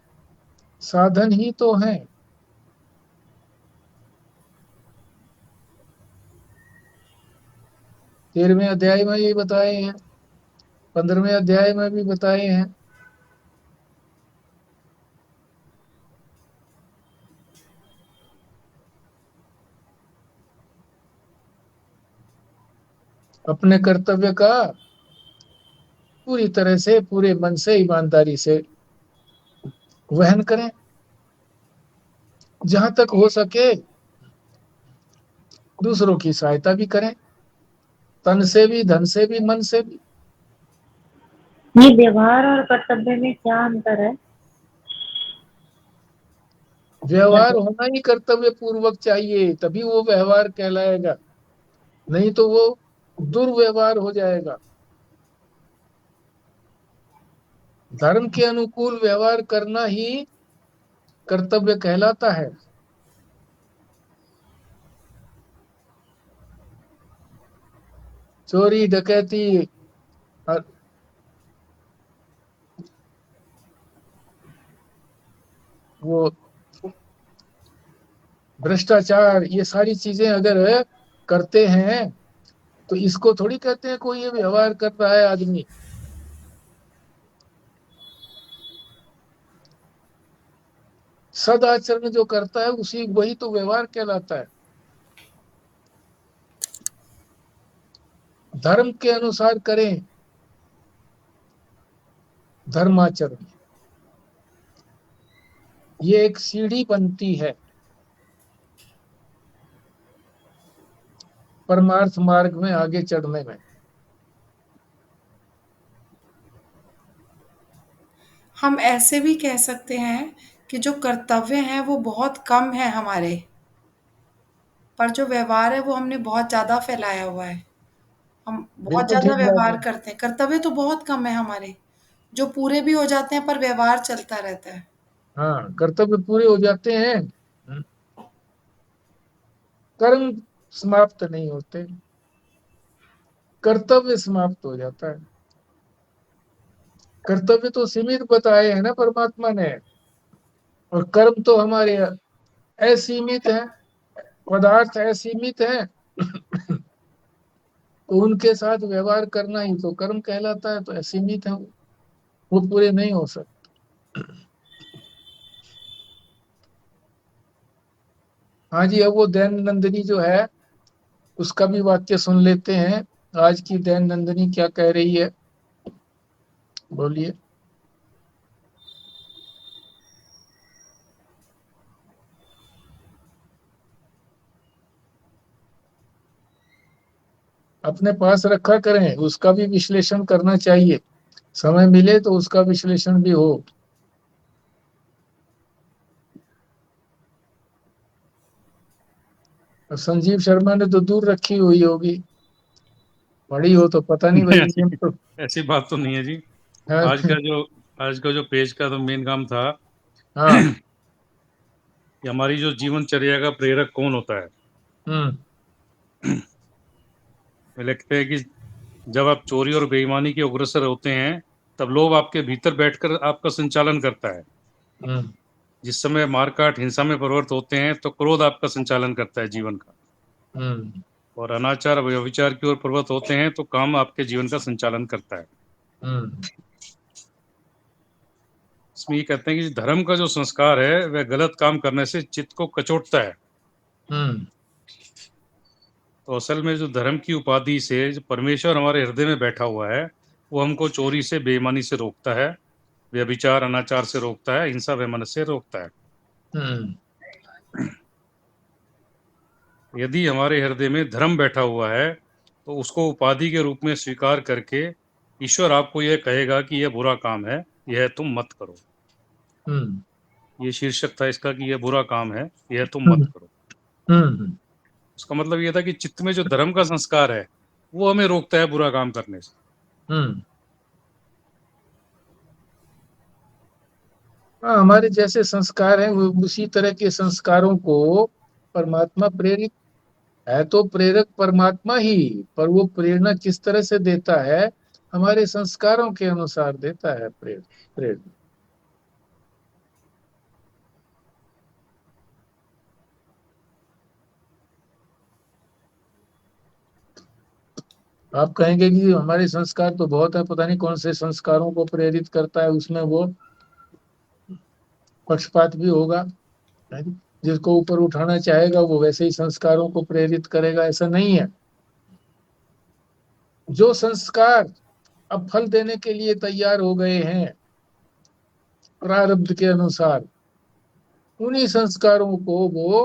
S2: साधन ही तो हैं। तेरहवें अध्याय में ये बताए हैं, 15वें अध्याय में भी बताए हैं। अपने कर्तव्य का पूरी तरह से, पूरे मन से, ईमानदारी से वहन करें। जहां तक हो सके दूसरों की सहायता भी करें, तन से भी, धन से भी, मन से भी।
S3: ये व्यवहार और कर्तव्य में क्या अंतर है?
S2: व्यवहार होना ही कर्तव्य पूर्वक चाहिए, तभी वो व्यवहार कहलाएगा, नहीं तो वो दुर्व्यवहार हो जाएगा। धर्म के अनुकूल व्यवहार करना ही कर्तव्य कहलाता है। चोरी डकैती और वो भ्रष्टाचार, ये सारी चीजें अगर करते हैं तो इसको थोड़ी कहते हैं कोई ये व्यवहार कर रहा है आदमी। सदाचरण जो करता है उसी, वही तो व्यवहार कहलाता है। धर्म के अनुसार करें धर्माचरण, ये एक सीढ़ी बनती है परमार्थ मार्ग में आगे चढ़ने में।
S4: हम ऐसे भी कह सकते हैं कि जो कर्तव्य हैं वो बहुत कम है हमारे, पर जो व्यवहार है वो हमने बहुत ज़्यादा फैलाया हुआ है। हम बहुत
S2: बिल्कुल
S4: ज़्यादा
S2: ठीक बात
S4: व्यवहार
S2: है।
S4: करते हैं, कर्तव्य तो बहुत कम है हमारे, जो पूरे भी हो जाते हैं पर व्यवहार चलता रहता है।
S2: हाँ, कर्तव्य पूरे हो जाते हैं, कर्म समाप्त नहीं होते, कर्तव्य समाप्त हो जाता है। कर्तव्य तो सीमित बताए हैं ना परमात्मा ने, और कर्म तो हमारे असीमित है, पदार्थ असीमित है। तो उनके साथ व्यवहार करना ही तो कर्म कहलाता है, तो असीमित है वो पूरे नहीं हो सकते। हाँ जी, अब वो दैन नंदिनी जो है उसका भी वाक्य सुन लेते हैं। आज की दैन नंदिनी क्या कह रही है, बोलिए। अपने पास रखा करें, उसका भी विश्लेषण करना चाहिए, समय मिले तो उसका विश्लेषण भी हो। और संजीव शर्मा ने तो दूर रखी हुई होगी, पढ़ी हो तो पता नहीं भाई,
S1: ऐसी
S2: नियम तो।
S1: ऐसी बात तो नहीं है जी।
S2: हाँ
S1: आज का जो आज का जो पेज का तो मेन काम था
S2: हाँ।
S1: कि हमारी जो जीवनचर्या का प्रेरक कौन होता है।
S2: हम्म
S1: मुझे लगता है कि जब आप चोरी और बेईमानी के अग्रसर होते हैं तब लोग आपके भीतर बैठकर आपका संचालन करता है।
S2: हम्म
S1: जिस समय मारकाट हिंसा में प्रवृत्त होते हैं तो क्रोध आपका संचालन करता है जीवन का,
S2: हम्म
S1: और अनाचार व्यभिचार की ओर प्रवृत्त होते हैं तो काम आपके जीवन का संचालन करता है।
S2: हम्म
S1: इसमें ये कहते हैं कि धर्म का जो संस्कार है वह गलत काम करने से चित्त को कचोटता है।
S2: हम्म
S1: तो असल में जो धर्म की उपाधि से जो परमेश्वर हमारे हृदय में बैठा हुआ है वो हमको चोरी से, बेईमानी से रोकता है, व्यभिचार अनाचार से रोकता है, हिंसा वैमनस्य से रोकता है।
S2: हम्म
S1: यदि हमारे हृदय में धर्म बैठा हुआ है तो उसको उपाधि के रूप में स्वीकार करके ईश्वर आपको यह कहेगा कि यह बुरा काम है, यह तुम मत करो।
S2: हम्म
S1: ये शीर्षक था इसका कि यह बुरा काम है, यह तुम मत
S2: हम्म
S1: करो।
S2: हम्म
S1: उसका मतलब यह था कि चित्त में जो धर्म का संस्कार है वो हमें रोकता है बुरा काम करने से।
S2: हम्म हाँ, हमारे जैसे संस्कार हैं वो उसी तरह के संस्कारों को परमात्मा प्रेरित है तो प्रेरक परमात्मा ही, पर वो प्रेरणा किस तरह से देता है, हमारे संस्कारों के अनुसार देता है प्रेरणा। आप कहेंगे कि हमारे संस्कार तो बहुत है, पता नहीं कौन से संस्कारों को प्रेरित करता है, उसमें वो पक्षपात भी होगा। जिसको ऊपर उठाना चाहेगा वो वैसे ही संस्कारों को प्रेरित करेगा, ऐसा नहीं है। जो संस्कार अब फल देने के लिए तैयार हो गए हैं प्रारब्ध के अनुसार, उन्हीं संस्कारों को वो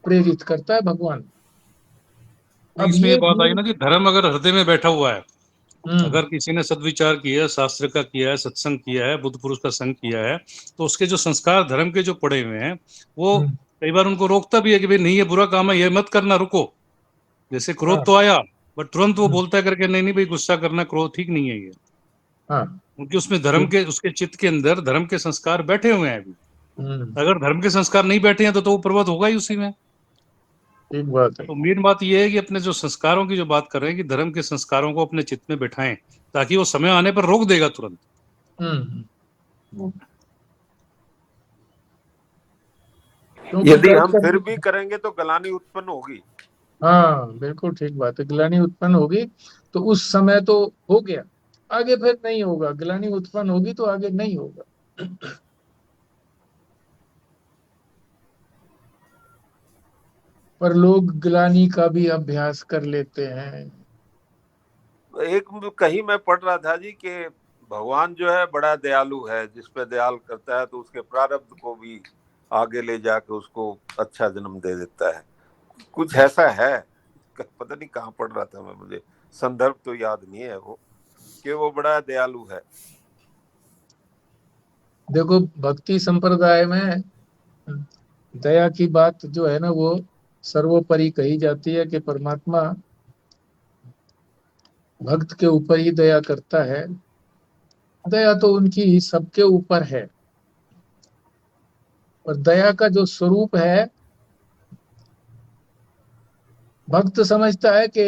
S2: प्रेरित करता है भगवान। अब
S1: इसमें ये
S2: ये
S1: बात आई ना कि धर्म अगर हृदय में बैठा हुआ है,
S2: हम्म
S1: अगर किसी ने सदविचार किया है, शास्त्र का किया है, सत्संग किया है, बुद्ध पुरुष का संग किया है, तो उसके जो संस्कार धर्म के जो पड़े हुए हैं, वो
S2: हम्म,
S1: कई बार उनको रोकता भी है कि भाई नहीं, ये बुरा काम है, ये मत करना, रुको। जैसे क्रोध
S2: हाँ
S1: तो आया, बट तुरंत वो
S2: हम्म,
S1: बोलता है करके, नहीं नहीं भाई, गुस्सा करना, क्रोध ठीक नहीं है ये।
S2: हाँ
S1: क्योंकि उसमें धर्म के, उसके चित्त के अंदर धर्म के संस्कार बैठे हुए हैं अभी।
S2: हम्म,
S1: अगर धर्म के संस्कार नहीं बैठे हैं तो वो प्रवृत्त होगा ही उसी में।
S2: ठीक बात है।
S1: तो मेन बात ये है कि अपने जो संस्कारों की जो बात कर रहे हैं, कि धर्म के संस्कारों को अपने चित्त में बैठाएं, ताकि वो समय आने पर रोक देगा तुरंत।
S2: हम्म क्योंकि
S5: यदि हम फिर भी
S2: कर्तव्य,
S5: करेंगे तो गलानी उत्पन्न होगी।
S2: हाँ बिल्कुल ठीक बात है, ग्लानि उत्पन्न होगी। तो उस समय तो हो गया, आगे फिर नहीं होगा। ग्लानि उत्पन्न होगी तो आगे नहीं होगा। पर लोग ग्लानि का भी अभ्यास कर लेते हैं।
S5: एक कहीं मैं पढ़ रहा था जी कि भगवान जो है बड़ा दयालु है, जिस पे दयाल करता है तो उसके प्रारब्ध को भी आगे ले जाके उसको अच्छा जन्म दे देता है। कुछ ऐसा है, पता नहीं कहाँ पढ़ रहा था मैं, मुझे संदर्भ तो याद नहीं है वो, कि वो बड़ा दयालु है।
S2: देखो भक्ति संप्रदाय में दया की बात जो है ना, वो सर्वोपरि कही जाती है कि परमात्मा भक्त के ऊपर ही दया करता है। दया तो उनकी सबके ऊपर है, और दया का जो स्वरूप है, भक्त समझता है कि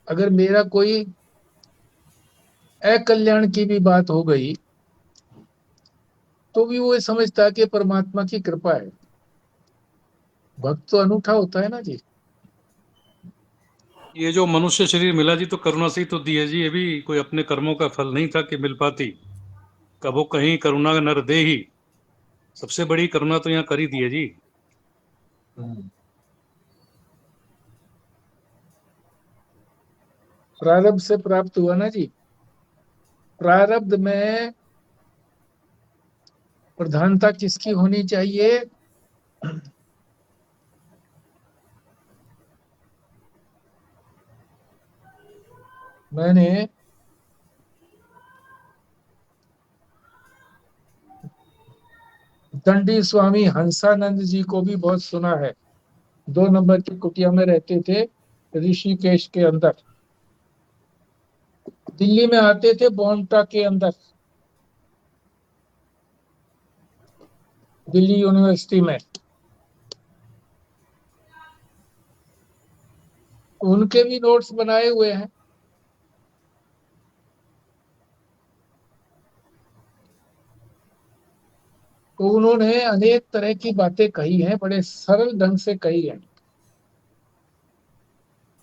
S2: अगर मेरा कोई अकल्याण की भी बात हो गई तो भी वो ये समझता है कि परमात्मा की कृपा है। भक्त तो अनूठा होता है ना जी।
S1: ये जो मनुष्य शरीर मिला जी, तो करुणा से ही तो दी है जी, ये भी कोई अपने कर्मों का फल नहीं था कि मिल पाती। कबो कहीं करुणा नर दे ही, सबसे बड़ी करुणा तो यहाँ कर ही दी है जी।
S2: प्रारब्ध से प्राप्त हुआ ना जी। प्रारब्ध में प्रधानता किसकी होनी चाहिए? मैंने दंडी स्वामी हंसानंद जी को भी बहुत सुना है। 2 नंबर की कुटिया में रहते थे ऋषिकेश के अंदर। दिल्ली में आते थे बोंटा के अंदर, दिल्ली यूनिवर्सिटी में। उनके भी नोट्स बनाए हुए हैं। तो उन्होंने अनेक तरह की बातें कही हैं, बड़े सरल ढंग से कही हैं।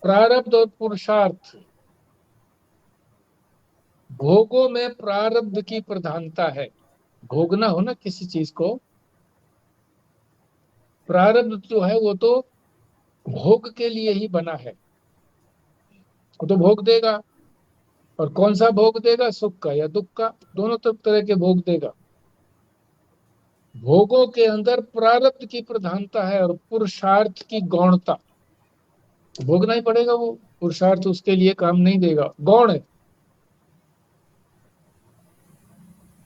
S2: प्रारब्ध और पुरुषार्थ, भोगों में प्रारब्ध की प्रधानता है। भोगना हो ना किसी चीज को, प्रारब्ध जो है वो तो भोग के लिए ही बना है। वो तो भोग देगा, और कौन सा भोग देगा, सुख का या दुख का, दोनों तरह के भोग देगा। भोगों के अंदर प्रारब्ध की प्रधानता है और पुरुषार्थ की गौणता। भोगना ही पड़ेगा, वो पुरुषार्थ उसके लिए काम नहीं देगा, गौण है।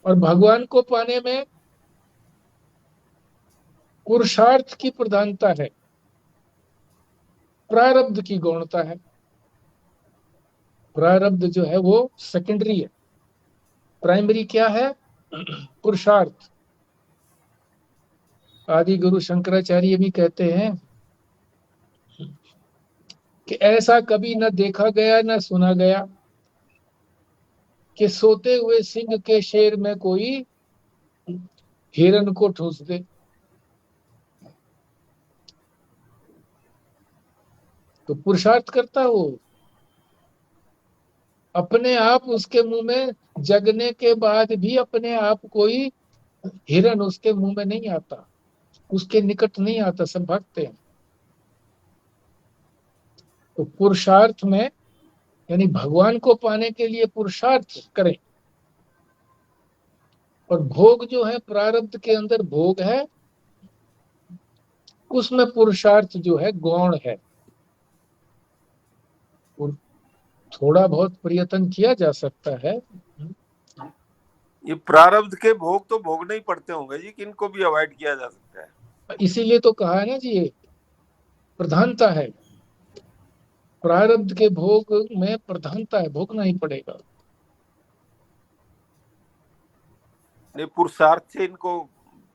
S2: और भगवान को पाने में पुरुषार्थ की प्रधानता है, प्रारब्ध की गौणता है। प्रारब्ध जो है वो सेकेंडरी है, प्राइमरी क्या है? पुरुषार्थ। आदि गुरु शंकराचार्य भी कहते हैं कि ऐसा कभी न देखा गया न सुना गया कि सोते हुए सिंह के शेर में कोई हिरन को ठूस दे। तो पुरुषार्थ करता वो, अपने आप उसके मुंह में, जगने के बाद भी अपने आप कोई हिरन उसके मुंह में नहीं आता, उसके निकट नहीं आता, सब भागते हैं। तो पुरुषार्थ में यानी भगवान को पाने के लिए पुरुषार्थ करें। और भोग जो है, प्रारब्ध के अंदर भोग है, उसमें पुरुषार्थ जो है गौण है। और थोड़ा बहुत प्रयत्न किया जा सकता है।
S5: ये प्रारब्ध के भोग तो भोगने ही पड़ते होंगे जी, किनको भी अवॉइड किया जा सकता है।
S2: इसीलिए तो कहा है ना जी, ये प्रधानता है, प्रारब्ध के भोग में प्रधानता है, भोगना ही पड़ेगा।
S5: नहीं, पुरुषार्थ से इनको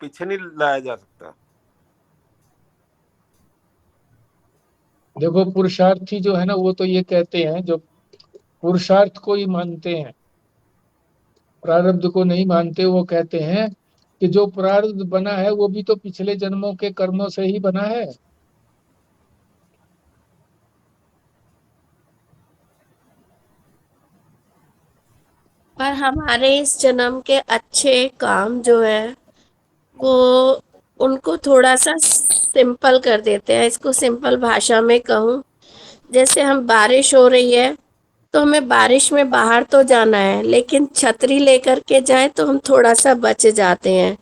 S5: पीछे नहीं लाया जा सकता।
S2: देखो पुरुषार्थी जो है ना, वो तो ये कहते हैं, जो पुरुषार्थ को ही मानते हैं, प्रारब्ध को नहीं मानते, वो कहते हैं कि जो प्रारब्ध बना है वो भी तो पिछले जन्मों के कर्मों से ही बना है।
S6: पर हमारे इस जन्म के अच्छे काम जो है वो उनको थोड़ा सा सिंपल कर देते हैं। इसको सिंपल भाषा में कहूँ, जैसे हम बारिश हो रही है तो हमें बारिश में बाहर तो जाना है, लेकिन छतरी लेकर के जाएं तो हम थोड़ा सा बच जाते हैं।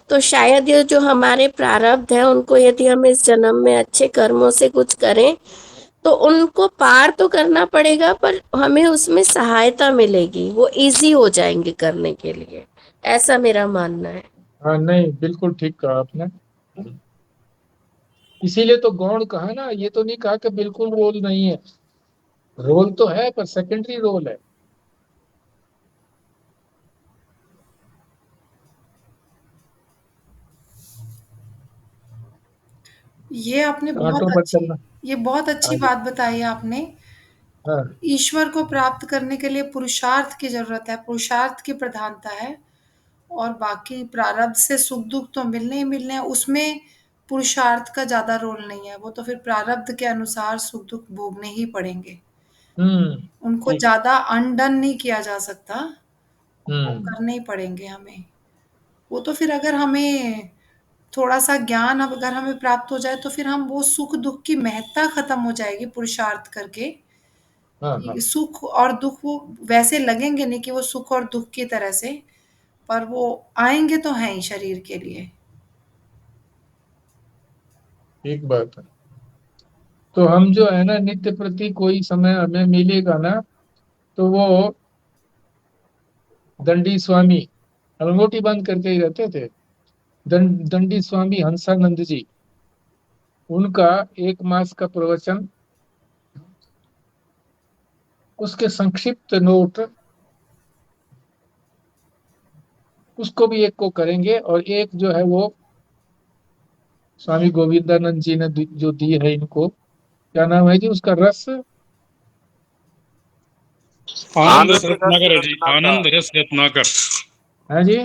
S6: तो शायद ये जो हमारे प्रारब्ध है, उनको यदि हम इस जन्म में अच्छे कर्मों से कुछ करें तो उनको पार तो करना पड़ेगा, पर हमें उसमें सहायता मिलेगी, वो इजी हो जाएंगे करने के लिए। ऐसा मेरा मानना है।
S2: हाँ नहीं, बिल्कुल ठीक कहा आपने। इसीलिए तो गौण कहा ना, ये तो नहीं कहा कि बिल्कुल रोल नहीं है, रोल तो है पर सेकेंडरी रोल है।
S4: ये आपने
S2: कांटों पर चलना।
S4: बहुत अच्छी
S2: हाँ जी।
S4: बात बताई आपने।
S2: हाँ।
S4: ईश्वर को प्राप्त करने के लिए पुरुषार्थ की जरूरत है, पुरुषार्थ की प्रधानता है। और बाकी प्रारब्ध से सुख दुख तो मिलने ही मिलने हैं, उसमें पुरुषार्थ का ज्यादा रोल नहीं है। वो तो फिर प्रारब्ध के अनुसार सुख दुख भोगने ही पड़ेंगे, उनको
S2: ठीक।
S4: ज्यादा अनडन नहीं किया जा सकता, वो
S2: हम्म।
S4: करने ही पड़ेंगे हमें। वो तो फिर अगर हमें थोड़ा सा ज्ञान अब अगर हमें प्राप्त हो जाए तो फिर हम वो सुख दुख की महत्ता खत्म हो जाएगी पुरुषार्थ करके।
S2: हाँ हाँ।
S4: कि सुख और दुख वो वैसे लगेंगे नहीं कि वो सुख और दुख की तरह से, पर वो आएंगे तो हैं ही शरीर के लिए।
S2: ठीक बात है। तो हम जो है ना, नित्य प्रति कोई समय हमें मिलेगा ना, तो वो दंडी स्वामी अंगूठी बंद करके ही रहते थे, दंडी स्वामी हंसानंद जी, उनका 1 मास का प्रवचन, उसके संक्षिप्त नोट, उसको भी एक को करेंगे। और एक जो है वो स्वामी गोविंदानंद जी ने जो दी है इनको, क्या नाम है जी उसका, रस
S1: आनंद रस
S5: आनंद रस
S1: रत्नाकर है जी,
S5: रत्नाकर।
S1: आनंद रस रत्नाकर।
S2: है जी,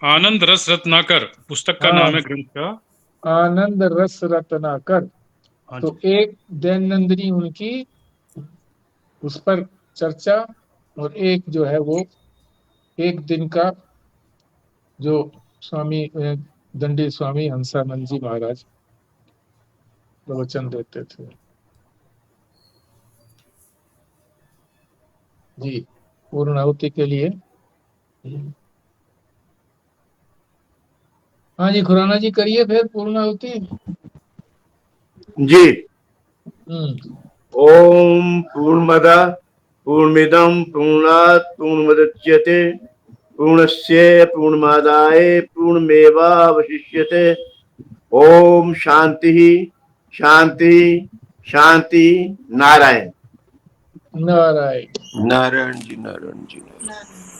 S1: आनंद रस रत्नाकर पुस्तक का
S2: हाँ,
S1: नाम है, ग्रंथ का।
S2: आनंद रस रत्नाकर।
S1: हाँ
S2: तो
S1: जी।
S2: एक दैनंदिनी उनकी उस पर चर्चा, और एक जो है वो 1 दिन का जो स्वामी दंडी स्वामी हंसानंद जी महाराज प्रवचन देते थे जी, पूर्णाहुति के लिए। हाँ जी, खुराना जी करिए फिर पूर्णाहुति।
S7: जी।
S2: हम्म।
S7: ओम पूर्णमदः पूर्णमिदं पूर्णात् पूर्णमुदच्यते पूर्णस्य पूर्णमादाय पूर्णमेवावशिष्यते। ओम शांति शांति शांति। नारायण
S2: नारायण।
S5: नारायण जी, नारायण जी, नारायण।